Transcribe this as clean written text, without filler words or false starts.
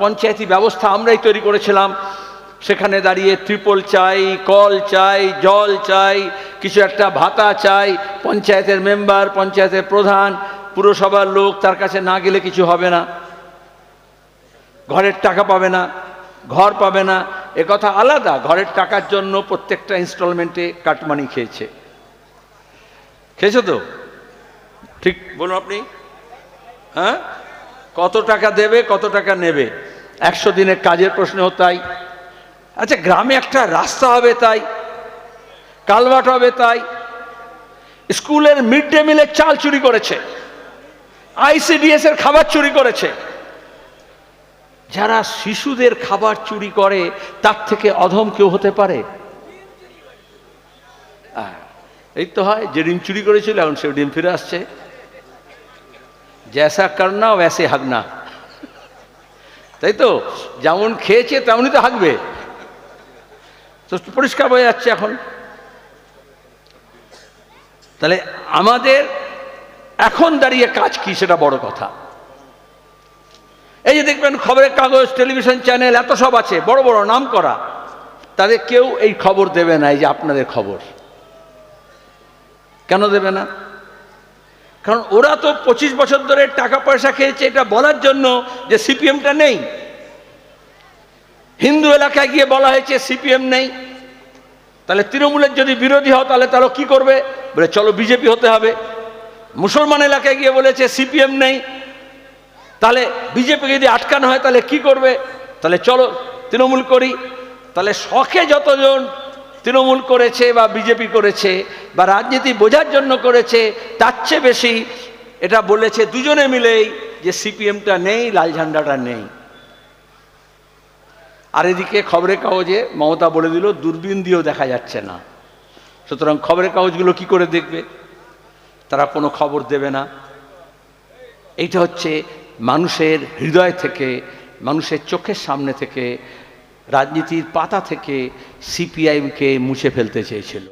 পঞ্চায়েতি ব্যবস্থা আমরাই তৈরি করেছিলাম। সেখানে দাঁড়িয়ে ট্রিপল চাই, কল চাই, জল চাই, কিছু একটা ভাতা চাই। পঞ্চায়েতের মেম্বার, পঞ্চায়েতের প্রধান, পুরসভার লোক তার কাছে না গেলে কিছু হবে না, ঘরের টাকা পাবে না, ঘর পাবে না। এ কথা আলাদা। ঘরের টাকার জন্য প্রত্যেকটা ইনস্টলমেন্টে কাটমানি খেয়েছে। খেয়েছো তো? ঠিক বলুন আপনি। হ্যাঁ, কত টাকা দেবে, কত টাকা নেবে? 100 দিনের কাজের প্রশ্নেও তাই। আচ্ছা, গ্রামে একটা রাস্তা হবে তাই, কালভার্ট হবে তাই, স্কুলের মিড ডে মিলের চাল চুরি করেছে, ICDS এর খাবার চুরি করেছে। যারা শিশুদের খাবার চুরি করে তার থেকে অধম কেউ হতে পারে? এই তো হয়, যে ডিম চুরি করেছিল এখন সে ডিম ফিরে আসছে। জ্যাসা করনা ওয়াসে হাগনা, তাই তো? যেমন খেয়েছে তেমনই তো হাগবে। তো পরিষ্কার হয়ে যাচ্ছে এখন। তাহলে আমাদের এখন দাঁড়িয়ে কাজ কি, সেটা বড় কথা। এই যে দেখবেন খবরের কাগজ, টেলিভিশন চ্যানেল, এত সব আছে, বড় বড় নাম করা, তাদের কেউ এই খবর দেবে না, এই যে আপনাদের খবর। কেন দেবে না? কারণ ওরা তো 25 বছর ধরে টাকা পয়সা খেয়েছে এটা বলার জন্য যে সিপিএমটা নেই। হিন্দু এলাকায় গিয়ে বলা হয়েছে সিপিএম নেই। তাহলে তৃণমূলের যদি বিরোধী হও তাহলে তারা কি করবে? বলে চলো বিজেপি হতে হবে। মুসলমান এলাকায় গিয়ে বলেছে সিপিএম নেই, তাহলে বিজেপিকে যদি আটকানো হয় তাহলে কি করবে? তাহলে চলো তৃণমূল করি। তাহলে শখে যতজন তৃণমূল করেছে বা বিজেপি করেছে বা রাজনীতি বোঝার জন্য করেছে, তার চেয়ে বেশি এটা বলেছে দুজনে মিলেই যে সিপিএমটা নেই, লাল ঝান্ডাটা নেই। আর এদিকে খবরের কাগজে মমতা বলে দিল দূরবীন দিয়েও দেখা যাচ্ছে না। সুতরাং খবরের কাগজগুলো কি করে দেখবে? তারা কোনো খবর দেবে না। এইটা হচ্ছে মানুষের হৃদয় থেকে, মানুষের চোখের সামনে থেকে, রাজনীতির পাতা থেকে সিপিআইএমকে মুছে ফেলতে চেয়েছিল।